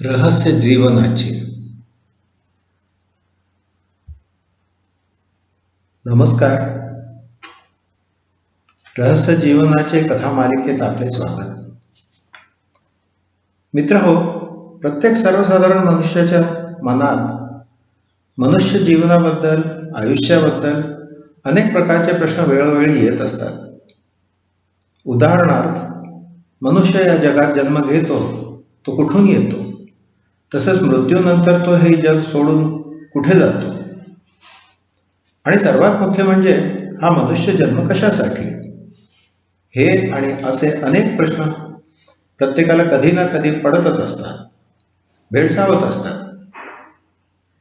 रहस्य जीवनाचे. नमस्कार. रहस्य जीवनाचे कथा मालिकेत आपले स्वागत. मित्र हो, प्रत्येक सर्वसाधारण मनुष्याच्या मनात मनुष्य जीवनाबद्दल, आयुष्याबद्दल अनेक प्रकारचे प्रश्न वेळोवेळी येत असतात. उदाहरणार्थ, मनुष्य या जगात जन्म घेतो, तो कुठून येतो? तसंच मृत्यूनंतर तो हे जग सोडून कुठे जातो? आणि सर्वात मुख्य म्हणजे हा मनुष्य जन्म कशासाठी? हे आणि असे अनेक प्रश्न प्रत्येकाला कधी ना कधी पडतच असतात, भेडसावत असतात.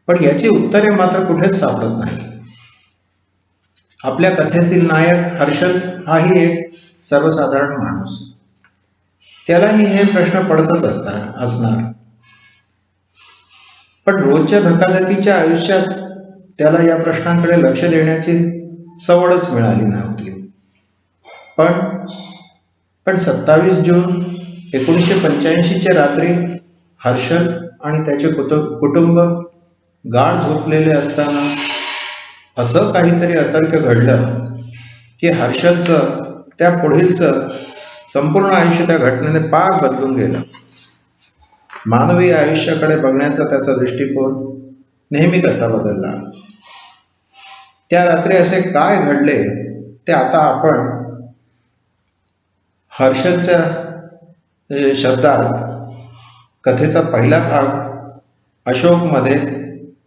पण याची उत्तरे मात्र कुठेच सापडत नाही. आपल्या कथेतील नायक हर्षल हाही एक सर्वसाधारण माणूस. त्यालाही हे प्रश्न पडतच असणार. पण रोजच्या धकाधकीच्या आयुष्यात त्याला या प्रश्नांकडे लक्ष देण्याची सवडच मिळाली नव्हती. पण 27 जून 1985 रात्री हर्षल आणि त्याचे कुटुंब गाढ झोपलेले असताना असं काहीतरी अतर्क्य घडलं की हर्षलचं त्या पुढीलचं संपूर्ण आयुष्य त्या घटनेने पार बदलून गेलं. मानवी आयुष्याकडे बघण्याचा त्याचा दृष्टिकोन नेहमी करता बदलला. त्या रात्री असे काय घडले ते आता आपण हर्षलच्या शब्दात कथेचा पहिला भाग अशोक मध्ये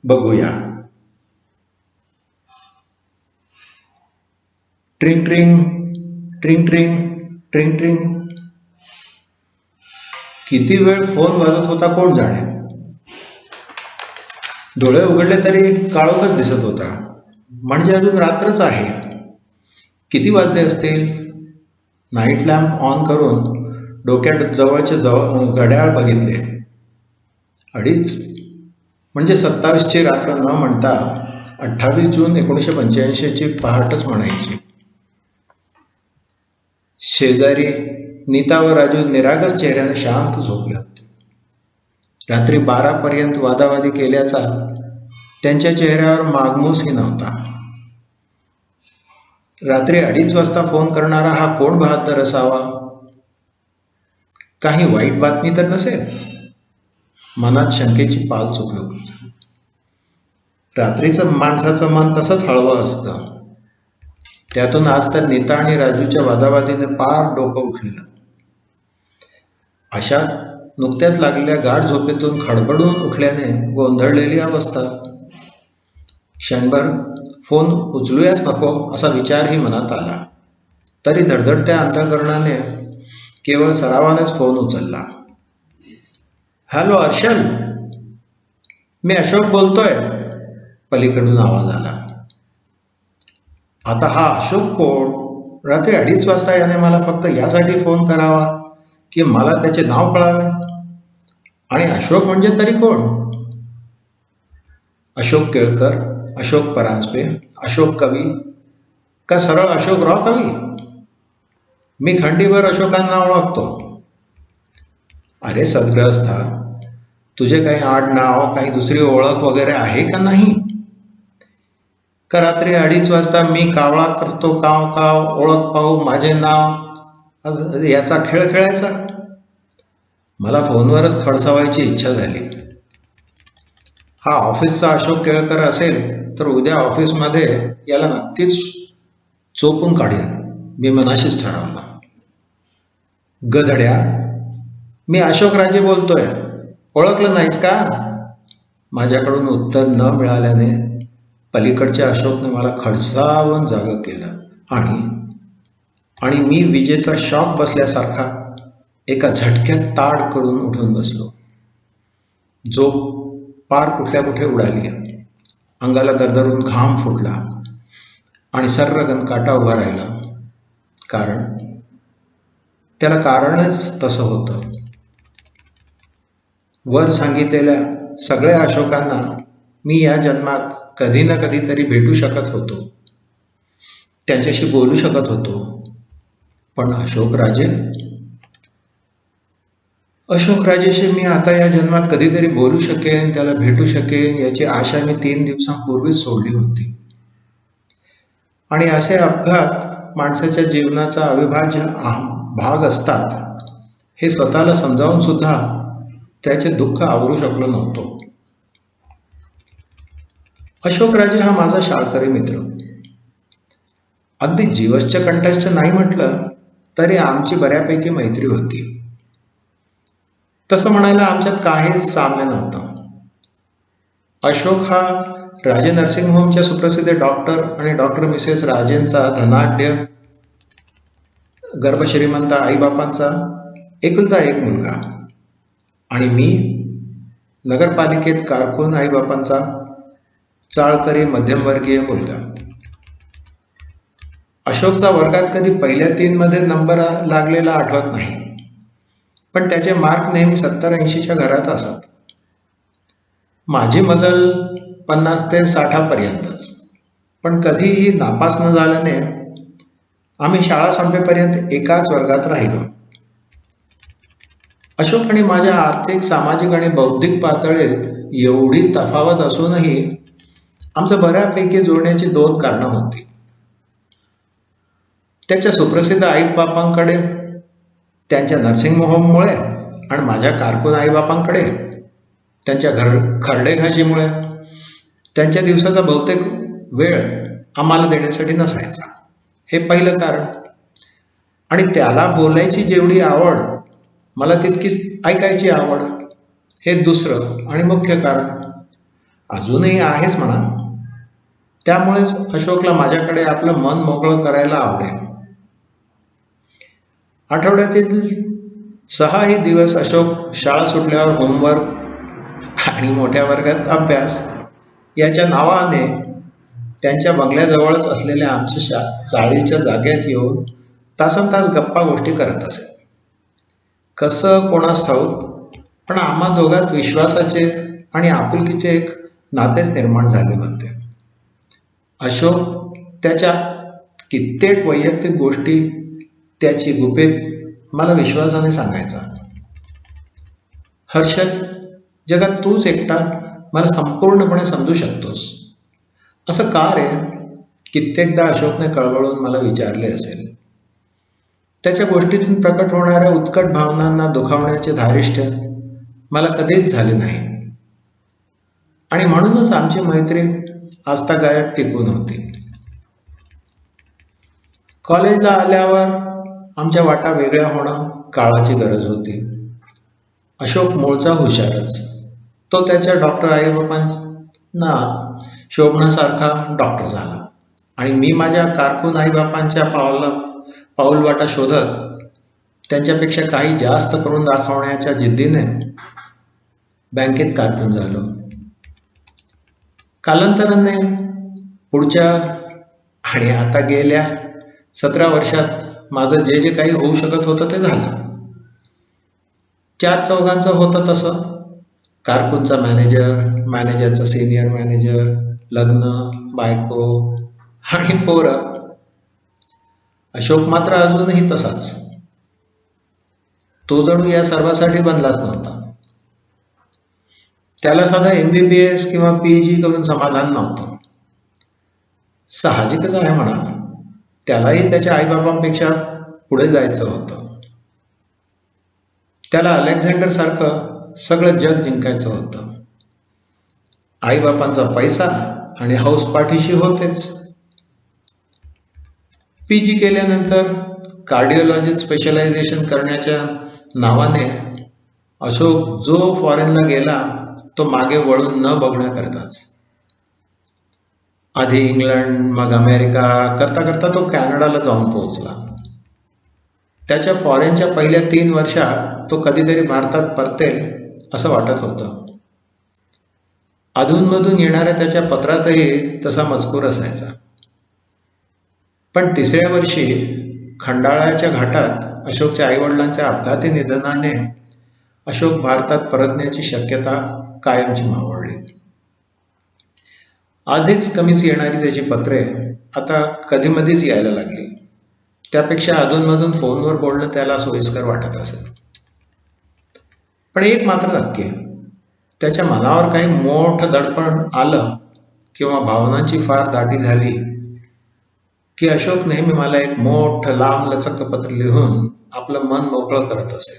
बघूया. ट्रिंग ट्रिंग ट्रिंग ट्रिंग ट्रिंग ट्रिंग. किती वेळ फोन वाजत होता कोण जाणे. डोळे उघडले तरी काळोखच दिसत होता, म्हणजे अजून रात्रच आहे. किती वाजले असतील? नाईट लॅम्प ऑन करून डोक्यात जवळचे घड्याळ बघितले. 2:30. म्हणजे 27ची रात्र न म्हणता 28 जून 1985ची पहाटच म्हणायची. शेजारी नीता व राजू निरागस चेहऱ्याने शांत झोपले होते. रात्री 12 पर्यंत वादावादी केल्याचा त्यांच्या चेहऱ्यावर मागमूसही नव्हता. रात्री 2:30 वाजता फोन करणारा हा कोण बहाद्दर असावा? काही वाईट बातमी तर नसेल? मनात शंकेची पाल चुकलो. रात्रीचं माणसाचं मन तसंच हळवं असतं. त्यातून आज तर नीता आणि राजूच्या वादावादीने पार डोकं उठलेलं. अशात नुकत्याच लागलेल्या गाढ झोपेतून खडबडून उठल्याने गोंधळलेली अवस्था. क्षणभर फोन उचलूयाच नको असा विचारही मनात आला. तरी धडधडत्या अंतःकरणाने केवळ सरावानेच फोन उचलला. हॅलो हर्षल, मी अशोक बोलतोय, पलीकडून आवाज आला. आता हा अशोक कोण? रात्री 2:30 वाजता याने मला फक्त यासाठी फोन करावा की मला त्याचे नाव कळावे? आणि अशोक म्हणजे तरी कोण? अशोक केळकर, अशोक परांजपे, अशोक कवी, का सरळ अशोकराव कवी? मी खंडीभर अशोकांना ओळखतो. अरे सद्ग्रहस्था, तुझे काही आडनाव, काही दुसरी ओळख वगैरे आहे का नाही? का रात्री 2:30 वाजता मी कावळा करतो काव काव, ओळख पाहू माझे नाव, याचा खेळ खेळायचा? मला फोनवरच खडसावायची इच्छा झाली. हा ऑफिसचा अशोक केळकर असेल तर उद्या ऑफिसमध्ये याला नक्कीच चोपून काढीन, मी मनाशीच ठरवलं. गधड्या, मी अशोक राजे बोलतोय, ओळखलं नाहीस का? माझ्याकडून उत्तर न मिळाल्याने पलीकडच्या अशोकने मला खडसावून जागं केलं आणि मी विजेचा शॉक बसल्यासारखा एका झटक्यात ताड करून उठून बसलो. झोप पार कुठल्या कुठे उडाली. अंगाला दरदरून घाम फुटला आणि सर्रगन काटा उभा राहिला. त्याला कारणच तसं होतं. वर सांगितलेल्या सगळ्या अशोकांना मी या जन्मात कधी ना कधीतरी भेटू शकत होतो, त्यांच्याशी बोलू शकत होतो. पण अशोक राजे? अशोक राजेशी मी आता या जन्मात कधीतरी बोलू शकेन, त्याला भेटू शकेन याची आशा मी 3 दिवसांपूर्वीच सोडली होती. आणि असे अपघात माणसाच्या जीवनाचा अविभाज्य भाग असतात हे स्वतःला समजावून सुद्धा त्याचे दुःख आवरू शकलो नव्हतो. अशोक राजे हा माझा शाळकरी मित्र. अगदी जीवश्च कंठस्थ नाही म्हटलं तरी आमची बऱ्यापैकी मैत्री होती. तसं म्हणायला आमच्यात काहीच साम्य नव्हतं. अशोक हा राजे नर्सिंग होमच्या सुप्रसिद्ध डॉक्टर आणि डॉक्टर मिसेस राजेंचा धनाढ्य गर्भश्रीमंत आईबापांचा एकुलता एक मुलगा आणि मी नगरपालिकेत कारकून आईबापांचा चाळकरी मध्यमवर्गीय मुलगा. अशोकचा वर्गात कधी पहिल्या 3 मध्ये नंबर लागलेला आठवत नाही, पण त्याचे मार्क नेहमी 70-80च्या घरात असत. माझी मजल 50 ते 60 पर्यंतच, पण कधीही नापास न झाल्याने आम्ही शाळा संपेपर्यंत एकाच वर्गात राहिलो. अशोक आणि माझ्या आर्थिक, सामाजिक आणि बौद्धिक पातळीत एवढी तफावत असूनही आमचं बऱ्यापैकी जुळण्याची 2 कारणं होती. त्याच्या सुप्रसिद्ध आईबापांकडे त्यांच्या नर्सिंग होममुळे आणि माझ्या कारकून आईबापांकडे त्यांच्या खरडेघाशीमुळे. त्यांच्या दिवसाचा बहुतेक वेळ आम्हाला देण्यासाठी नसायचा, हे पहिलं कारण. आणि त्याला बोलायची जेवढी आवड, मला तितकीच ऐकायची आवड, हे दुसरं आणि मुख्य कारण. अजूनही आहेच म्हणा. त्यामुळेच अशोकला माझ्याकडे आपलं मन मोकळं करायला आवडे. आठवड्यातील 6ही दिवस अशोक शाळा सुटल्यावर होमवर्क आणि मोठ्या वर्गात अभ्यास याच्या नावाने त्यांच्या बंगल्याजवळच असलेल्या आमच्या चाळीच्या जागेत येऊन तासनतास गप्पा गोष्टी करत असे. कसं कोणास ठाऊक, पण आम्हा दोघांत विश्वासाचे आणि आपुलकीचे एक नातेच निर्माण झाले होते. अशोक त्याच्या कित्येक वैयक्तिक गोष्टी, त्याची गुपित मला विश्वासाने सांगायचा. हर्षद, जगात तूच एकटा मला संपूर्णपणे समजू शकतोस, असं का रे? कित्येकदा अशोकने कळवळून मला विचारले असेल. त्याच्या गोष्टीतून प्रकट होणाऱ्या उत्कट भावनांना दुखावण्याचे धारिष्ठ्य मला कधीच झाले नाही आणि म्हणूनच आमची मैत्री आजतागायत टिकून होती. कॉलेजला आल्यावर आमच्या वाटा वेगळ्या होणं काळाची गरज होती. अशोक मूळचा हुशारच. तो त्याच्या डॉक्टर आईबापांना शोभण्यासारखा डॉक्टर झाला आणि मी माझ्या कारकून आईबापांच्या पाऊलवाटा शोधत त्यांच्यापेक्षा काही जास्त करून दाखवण्याच्या जिद्दीने बँकेत कारकून झालो. कालांतराने पुढच्या आणि आता गेल्या 17 वर्षात माझं जे जे काही होऊ शकत होतं ते झालं. 4-4 होतं तसं. कारकूनचा मॅनेजर, मॅनेजरचा सिनियर मॅनेजर, लग्न, बायको आणि पोरं. अशोक मात्र अजूनही तसाच. तो जणू या सर्वासाठी बनलाच नव्हता. त्याला साधा MBBS किंवा PG करून समाधान नव्हतं. साहजिकच आहे म्हणा. त्यालाही त्याच्या आईबापांपेक्षा पुढे जायचं होतं. त्याला अलेक्झांडर सारखं सगळं जग जिंकायचं होतं. आईबापांचा पैसा आणि हौस पाठीशी होतेच. PG केल्यानंतर कार्डिओलॉजीत स्पेशलायझेशन करण्याच्या नावाने अशोक जो फॉरेनला गेला तो मागे वळून न बघण्याकरताच. आधी इंग्लंड, मग अमेरिका करता करता तो कॅनडाला जाऊन पोहोचला. त्याच्या फॉरेनच्या पहिल्या 3 वर्षात तो कधीतरी भारतात परतेल असं वाटत होतं. अधूनमधून येणाऱ्या त्याच्या पत्रातही तसा मजकूर असायचा. पण 3ऱ्या वर्षी खंडाळ्याच्या घाटात अशोकच्या आईवडिलांच्या अपघाती निधनाने अशोक भारतात परतण्याची शक्यता कायमची मावळली. आधीच कमीच येणारी त्याची पत्रे आता कधीमधीच यायला लागली. त्यापेक्षा अधूनमधून फोनवर बोलणं त्याला सोयीस्कर वाटत असे. पण एक मात्र नक्की, त्याच्या मनावर काही मोठं दडपण आलं किंवा भावनांची फार दाटी झाली की अशोक नेहमी मला एक मोठं लांब लचक पत्र लिहून आपलं मन मोकळं करत असे.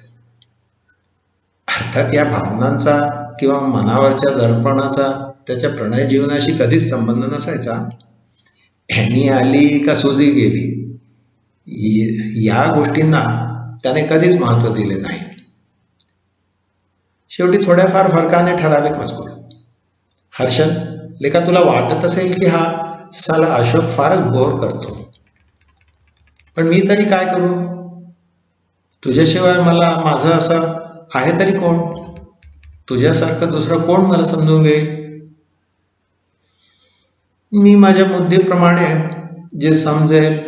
अर्थात या भावनांचा किंवा मनावरच्या दडपणाचा त्याच्या प्रणय जीवनाशी कधीच संबंध नसायचा. ह्यानी आली का सुजी गेली या गोष्टींना त्याने कधीच महत्त्व दिले नाही. शेवटी थोड्याफार फरकाने ठराविक मजकूर. हर्षल, लेखा तुला वाटत असेल की हा साला अशोक फारच बोर करतो, पण मी तरी काय करू? तुझ्याशिवाय मला माझं असं आहे तरी कोण? तुझ्यासारखं दुसरं कोण मला समजून घेईल? मी माझ्या बुद्धीप्रमाणे जे समजेल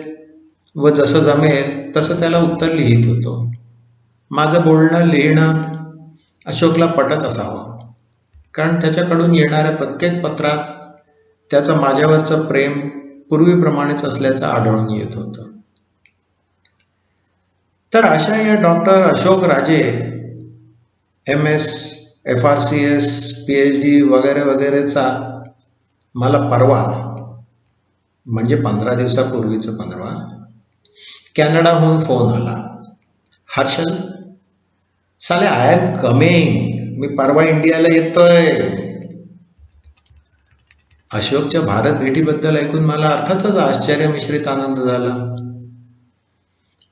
व जसं जमेल तसं त्याला उत्तर लिहित होतो. माझं बोलणं लिहिणं अशोकला पटत असावं, कारण त्याच्याकडून येणाऱ्या प्रत्येक पत्रात त्याचं माझ्यावरचं प्रेम पूर्वीप्रमाणेच असल्याचं आढळून येत होतं. तर अशा या डॉक्टर अशोक राजे MS, FRCS, PhD वगैरे वगैरेचा मला परवा, म्हणजे 15 दिवसापूर्वीचं परवा, कॅनडाहून फोन आला. हर्षल, साले आय एम कमिंग, मी परवा इंडियाला येतोय. अशोकच्या भारत भेटीबद्दल ऐकून मला अर्थातच आश्चर्य मिश्रित आनंद झाला.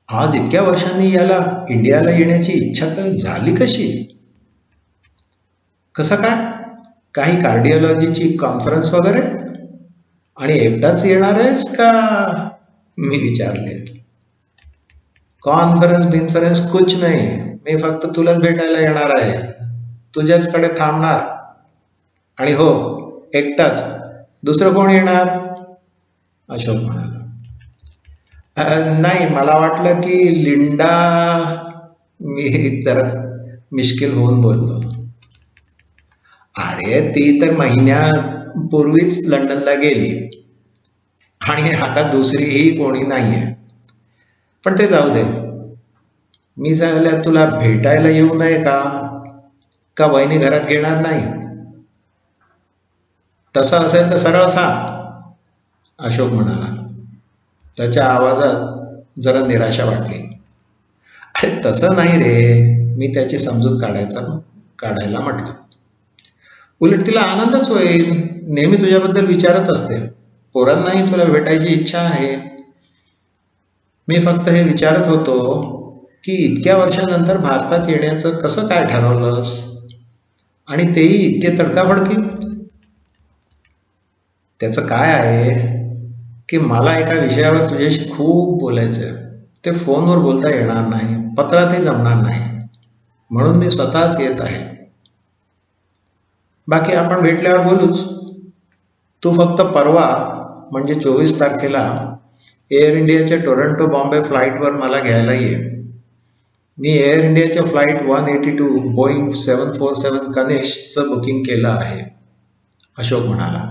आज इतक्या वर्षांनी याला इंडियाला येण्याची इच्छा झाली कशी? कसं काय? काही कार्डिओलॉजीची कॉन्फरन्स वगैरे? आणि एकटाच येणार आहेस का? मी विचारले. कॉन्फरन्स कुछ नाही, मी फक्त तुलाच भेटायला येणार आहे, तुझ्याचकडे थांबणार. आणि हो, एकटाच, दुसरं कोण येणार? अशोक म्हणाला. नाही, मला वाटलं की लिंडा. मी तरच मिश्किल होऊन बोललो. अरे ती तर महिन्यापूर्वीच लंडनला गेली आणि आता दुसरीही कोणी नाहीये. पण ते जाऊ दे, मी सांगितलं तुला भेटायला येऊ नये का वहिनी घरात घेणार नाही? तसं असेल तर सरळ सांग, अशोक म्हणाला. त्याच्या आवाजात जरा निराशा वाटली. अरे तसं नाही रे, मी त्याची समजूत काढायला म्हटलं. उलट तिला आनंदच होईल, नेहमी तुझ्याबद्दल विचारत असते. पोरांनाही तुला भेटायची इच्छा आहे. मी फक्त हे विचारत होतो की इतक्या वर्षानंतर भारतात येण्याचं कसं काय ठरवलंस, आणि तेही इतके तडकाफडकी? त्याचं काय आहे की मला एका विषयावर तुझ्याशी खूप बोलायचं. ते फोनवर बोलता येणार नाही, पत्रातही जमणार नाही, म्हणून मी स्वतःच येत आहे. बाकी आपण भेटल्यावर बोलूच. तू फक्त परवा, म्हणजे 24 तारखेला एअर इंडियाच्या टोरंटो बॉम्बे फ्लाईटवर मला घ्यायला ये. मी एअर इंडियाच्या फ्लाईट 182 बोईंग 747 कनिष्कचं बुकिंग केलं आहे, अशोक म्हणाला.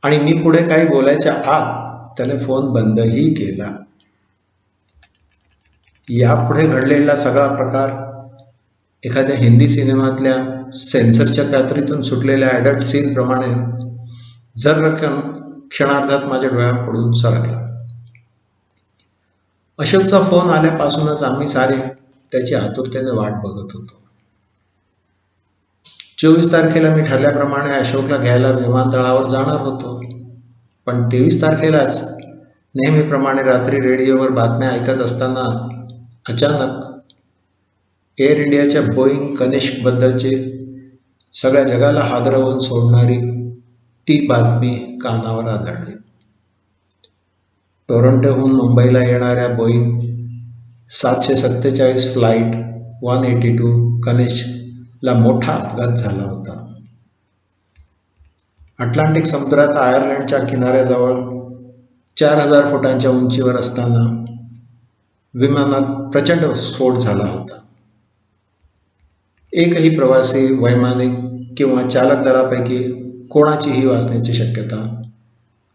आणि मी पुढे काही बोलायच्या आत त्याने फोन बंदही केला. यापुढे घडलेला सगळा प्रकार एखाद्या हिंदी सिनेमातल्या सेन्सरच्या कात्रीतून सुटलेल्या ॲडल्ट सीन प्रमाणे जर्रकन क्षणार्धात माझ्या डोळ्यांपुढून सरकला. अशोकचा फोन आल्यापासूनच आम्ही सारे त्याची आतुरतेने वाट बघत होतो. 24 तारखेला मी ठरल्याप्रमाणे अशोकला घ्यायला विमानतळावर जाणार होतो. पण 23 तारखेलाच नेहमीप्रमाणे रात्री रेडिओवर बातम्या ऐकत असताना अचानक एअर इंडियाच्या बोईंग कनिष्कबद्दलची सगळ्या जगाला हादरवून सोडणारी ती बातमी कानावर आदळली. टोरंटोहून मुंबईला येणाऱ्या बोईंग 747 फ्लाईट 182 कनिष्कला मोठा अपघात झाला होता. अटलांटिक समुद्रात आयर्लंडच्या किनाऱ्याजवळ 4000 फुटांच्या उंचीवर असताना विमानात प्रचंड स्फोट झाला होता. एकही प्रवासी, वैमानिक किंवा चालक दलापैकी कोणाचीही वाचण्याची शक्यता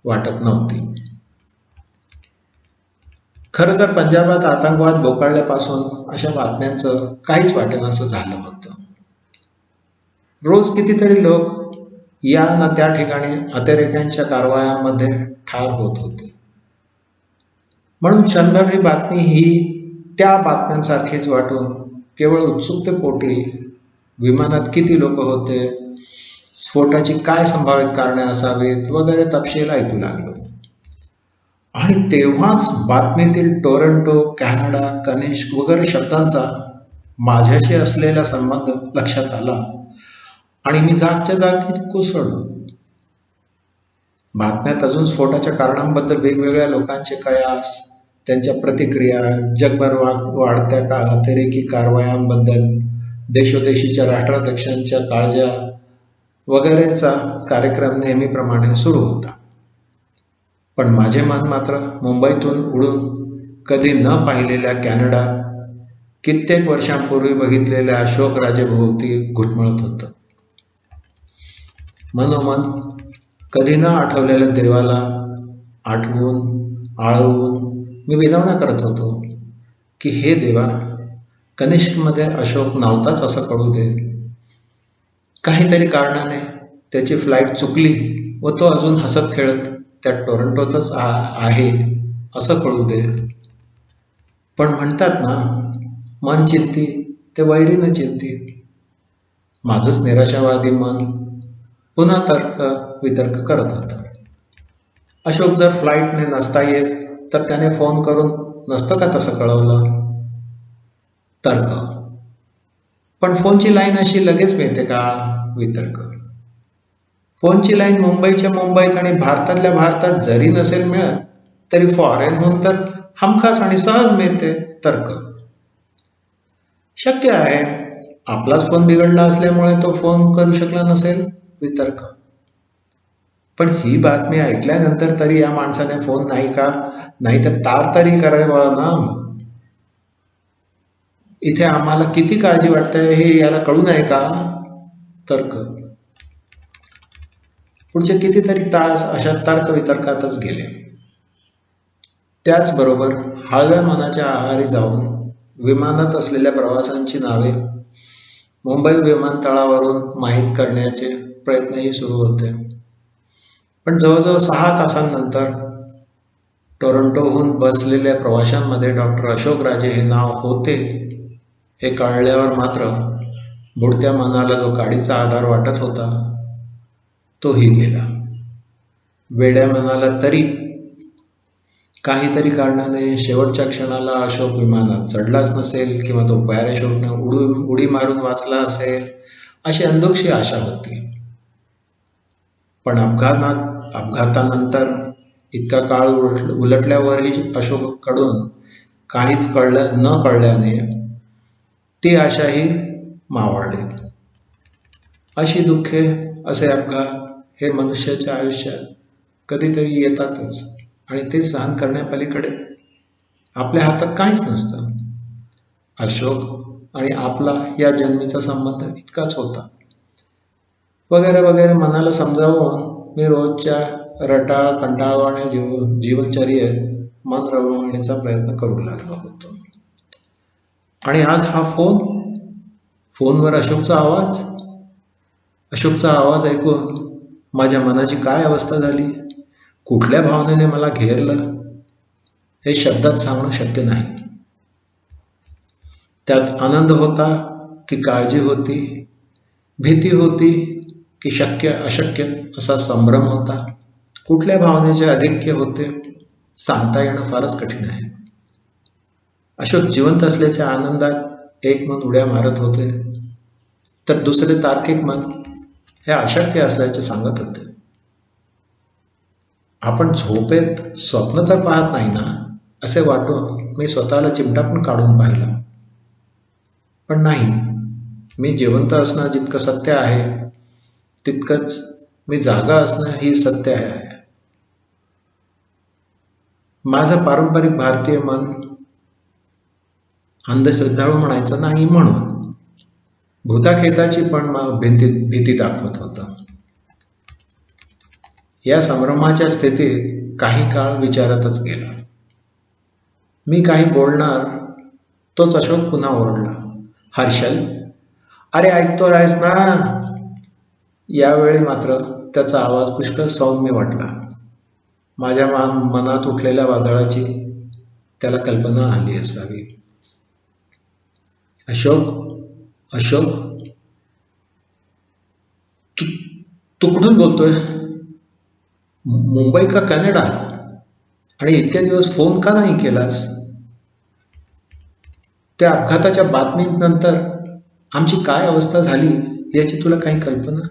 वाटत नव्हती. खरं तर पंजाबात आतंकवाद बोकाळल्यापासून अशा बातम्यांचं काहीच वाटेनासं झालं होतं. रोज कितीतरी लोक या ना त्या ठिकाणी अतिरेक्यांच्या कारवायांमध्ये ठार होत होते. म्हणून क्षणभर ही बातमी ही त्या बातम्यांसारखीच वाटून केवळ उत्सुकतेपोटी विमानात किती लोक होते, स्फोटाची काय संभाव्य कारणे असावीत वगैरे तपशील ऐकू लागलो. आणि तेव्हाच बातमीतील टोरंटो, कॅनडा, कनिष्क वगैरे शब्दांचा माझ्याशी असलेला संबंध लक्षात आला आणि मी जागच्या जागी कोसळलो. बातम्यात अजून स्फोटाच्या कारणांबद्दल वेगवेगळ्या लोकांचे कयास, त्यांच्या प्रतिक्रिया, जगभर वाढत्या अतिरेकी कारवायांबद्दल, देशोदेशीच्या राष्ट्राध्यक्षांच्या काळज्या वगैरेचा कार्यक्रम नेहमीप्रमाणे सुरू होता. पण माझे मन मात्र मुंबईतून उडून कधी न पाहिलेल्या कॅनडात कित्येक वर्षांपूर्वी बघितलेल्या अशोकराजेभोवती घुटमळत होतं. मनोमन कधी न आठवलेल्या देवाला आठवून आळवून मी विनवण्या करत होतो की हे देवा, कनिष्कमध्ये अशोक नव्हताच असं कळू दे. काहीतरी कारणाने त्याची फ्लाईट चुकली व तो अजून हसत खेळत त्या टोरंटोतच आहे असं कळू दे. पण म्हणतात ना, मन चिंती ते वैरीनं चिंती. माझंच निराशावादी मन पुन्हा तर्क वितर्क करत होतं. अशोक जर फ्लाईटने नसता येत तर त्याने फोन करून नसतं का तसं कळवलं? तर्क. पण फोनची लाईन अशी लगेच मिळते का? वितर्क. फोनची लाईन मुंबईच्या मुंबईत आणि भारतातल्या भारतात जरी नसेल मिळत तरी फॉरेनहून तर हमखास आणि सहज मिळते. तर्क. शक्य आहे आपलाच फोन बिघडला असल्यामुळे तो फोन करू शकला नसेल. वितर्क. पण ही बातमी ऐकल्यानंतर तरी या माणसाने फोन नाही का? नाही तर तार तरी करावा ना. इथे आम्हाला किती काळजी वाटते हे याला कळू नये का? तर्क. पुढचे कितीतरी तास अशा तर्क वितर्कातच गेले. त्याचबरोबर हळव्या मनाच्या आहारी जाऊन विमानात असलेल्या प्रवाशांची नावे मुंबई विमानतळावरून माहीत करण्याचे प्रयत्नही सुरू होते. पण जवळजवळ 6 तासांनंतर टोरंटोहून बसलेल्या प्रवाशांमध्ये डॉक्टर अशोक राजे हे नाव होते हे कळल्यावर मात्र बुडत्या मनाला जो काडीचा आधार वाटत होता तोही गेला. वेड्या मनाला तरी काहीतरी कारणाने शेवटच्या क्षणाला अशोक विमानात चढलाच नसेल किंवा तो पॅराशूटने उडी मारून वाचला असेल अशी अंधोक्षी आशा होती. पण अपघातानंतर इतका काळ उलटल्यावरही अशोककडून काहीच न कळल्याने ती आशाही मावळली. अशी दुःखे, असे अपघात हे मनुष्याच्या आयुष्यात कधीतरी येतातच आणि ते सहन करण्यापलीकडे आपल्या हातात काहीच नसतं. अशोक आणि आपला या जन्मीचा संबंध इतकाच होता. वगैरे वगैरे मनाला समजावून मी रोजच्या रटाळ कंटाळवाण्या जीवनचर्येत मन रमवण्याचा प्रयत्न करू लागलो होतो. आणि आज हा फोनवर अशोकचा आवाज ऐकून माझ्या मनाची काय अवस्था झाली, कुठल्या भावनेने मला घेरलं हे शब्दात सांगणं शक्य नाही. त्यात आनंद होता की काळजी होती, भीती होती की शक्य अशक्य असा संभ्रम होता, कुठल्या भावनेचे अधिक्य होते सांगता येणं फारच कठीण आहे. अशोक जिवंत असल्याच्या आनंदात एक मन उड्या मारत होते तर दुसरे तार्किक मन हे अशक्य असल्याचे सांगत होते. आपण झोपेत स्वप्न तर पाहत नाही ना असे वाटून मी स्वतःला चिमटा पण काढून पाहिला. पण नाही, मी जिवंत असणं जितकं सत्य आहे तितकंच मी जागा असणं ही सत्य आहे. माझं पारंपरिक भारतीय मन अंधश्रद्धाळू म्हणायचं नाही म्हणून भूताखेताची पण भीती दाखवत होतं. या संभ्रमाच्या स्थितीत काही काळ विचारातच गेला. मी काही बोलणार तोच अशोक पुन्हा ओरडला. हर्षल, अरे ऐकतो आहेस ना? यावेळी मात्र त्याचा आवाज पुष्कळ सौम्य वाटला. माझ्या मनात उठलेल्या वादळाची त्याला कल्पना आली असावी. अशोक, अशोक, तू तू कुठून बोलतोय? मुंबई का कॅनडा? आणि इतक्या दिवस फोन का नाही केलास? त्या अपघाताच्या बातमीनंतर आमची काय अवस्था झाली याची तुला काही कल्पना?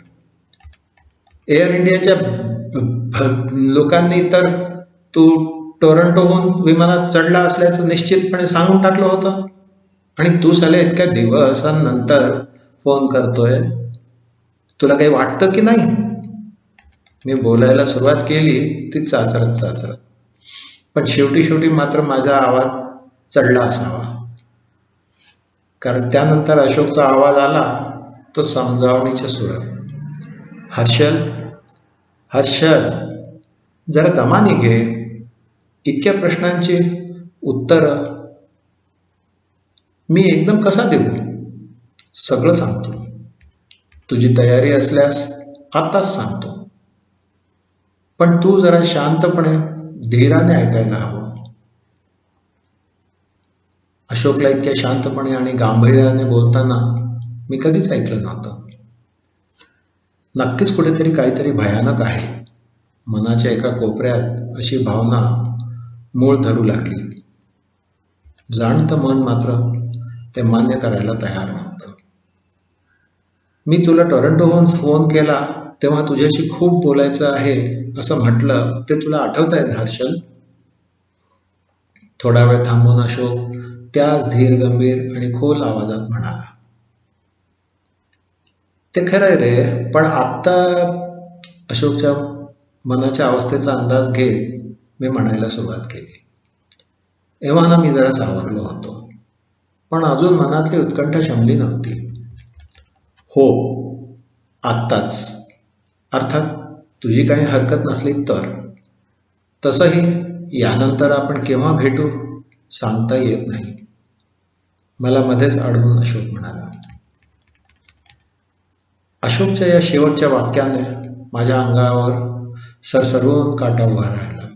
एअर इंडियाच्या लोकांनी तर तू टोरंटोहून विमानात चढला असल्याचं निश्चितपणे सांगून टाकलं होतं, आणि तू साले इतक्या दिवसांनंतर फोन करतोय. तुला काही वाटतं की नाही? मी बोलायला सुरुवात केली ती चाचरत चाचरत, पण शेवटी शेवटी मात्र माझा आवाज चढला असावा, कारण त्यानंतर अशोकचा आवाज आला, तो समजावणीच्या सुरात. हर्षल, हर्षल, जरा दमाने घे. इतक्या प्रश्नांची उत्तर मी एकदम कसा देऊ? सगळं सांगतो. तुझी तयारी असल्यास आत्ताच सांगतो, पण तू जरा शांतपणे धीराने ऐकायला हवं. अशोकला इतक्या शांतपणे आणि गांभीर्याने बोलताना मी कधीच ऐकलं नव्हतं. नक्कीच कुठेतरी काहीतरी भयानक आहे. मनाच्या एका कोपऱ्यात अशी भावना मूळ धरू लागली. जाणतं मन मात्र ते मान्य करायला तयार नव्हतं. मी तुला टोरंटोहून फोन केला तेव्हा तुझ्याशी खूप बोलायचं आहे असं म्हटलं, ते तुला आठवतंय हर्षल? थोडा वेळ थांबून अशोक त्याच धीर, गंभीर आणि खोल आवाजात म्हणाला. ते खरंय रे, पण आत्ता अशोकच्या मनाच्या अवस्थेचा अंदाज घेत मी म्हणायला सुरुवात केली. एव्हा ना मी जरा सावरलो होतो, पण अजून मनातली उत्कंठा शमली नव्हती. हो, आत्ताच. अर्थात तुझी काही हरकत नसली तर. तसंही यानंतर आपण केव्हा भेटू सांगता येत नाही, मला मध्येच अडवून अशोक म्हणाला. अशोकच्या या शेवटच्या वाक्याने माझ्या अंगावर सरसरून काटा उभा राहिला.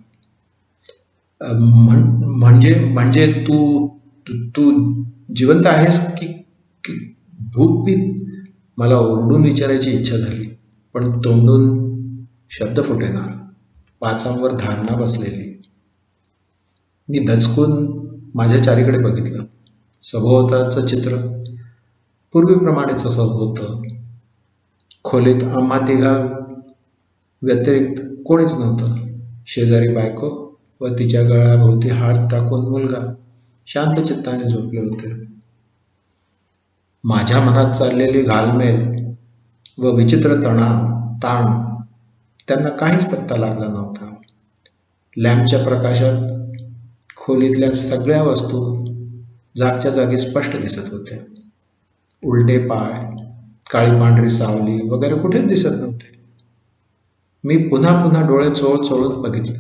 म्हणजे म्हणजे तू तू तू जिवंत आहेस की भूतभीत? मला ओरडून विचारायची इच्छा झाली, पण तोंडून शब्द फुटेना. पाचांवर धारणा बसलेली. मी दचकून माझ्या चारीकडे बघितलं. सभोवताचं चित्र पूर्वीप्रमाणेच असं होतं. खोलीत आम्हा तिघा व्यतिरिक्त कोणीच नव्हतं. शेजारी बायको व तिच्या गळ्याभोवती हात टाकून मुलगा शांत चित्ताने झोपले होते. माझ्या मनात चाललेली घालमेल व विचित्र ताण त्यांना काहीच पत्ता लागला नव्हता. लॅम्पच्या प्रकाशात खोलीतल्या सगळ्या वस्तू जागच्या जागी स्पष्ट दिसत होत्या. उलटे पाय, काळी पांढरी सावली वगैरे कुठेच दिसत नव्हते. मी पुन्हा पुन्हा डोळे चोळून बघितलं,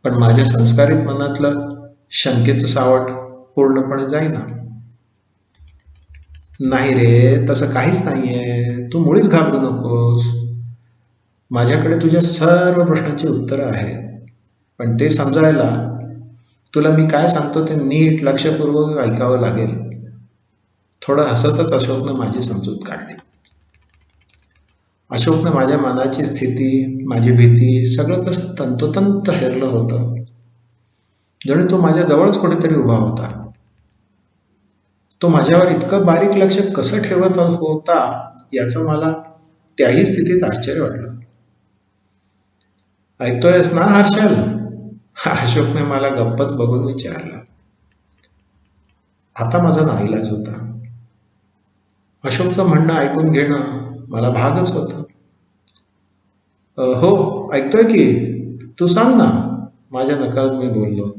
पण माझ्या संस्कारित मनातलं शंकेचं सावट पूर्णपणे जाईना. नाही रे, तसं काहीच नाहीये. तू मुळीच घाबरू नकोस. माझ्याकडे तुझ्या सर्व प्रश्नांची उत्तरं आहेत, पण ते समजायला तुला मी काय सांगतो ते नीट लक्षपूर्वक ऐकावं लागेल. थोडं हसतच अशोकनं माझी समजूत काढली. अशोकनं माझ्या मनाची स्थिती, माझी भीती सगळं कसं तंतोतंत हेरलं होतं. जणू तो माझ्या जवळच कुठेतरी उभा होता. तो माझ्यावर इतकं बारीक लक्ष कसं ठेवत होता याचं मला त्याही स्थितीत आश्चर्य वाटलं. ऐकतोयस ना हर्षल? अशोकने मला गप्पच बघून विचारलं. आता माझा नाईलाज होता. अशोकचं म्हणणं ऐकून घेणं मला भागच होतं. हो, ऐकतोय की. तू सांग ना, माझ्या नकळत मी बोललो.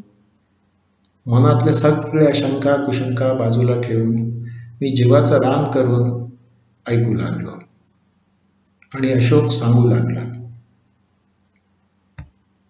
मनातल्या सगळ्या शंका कुशंका बाजूला ठेवून मी जीवाचं रान करून ऐकू लागलो. आणि अशोक सांगू लागला.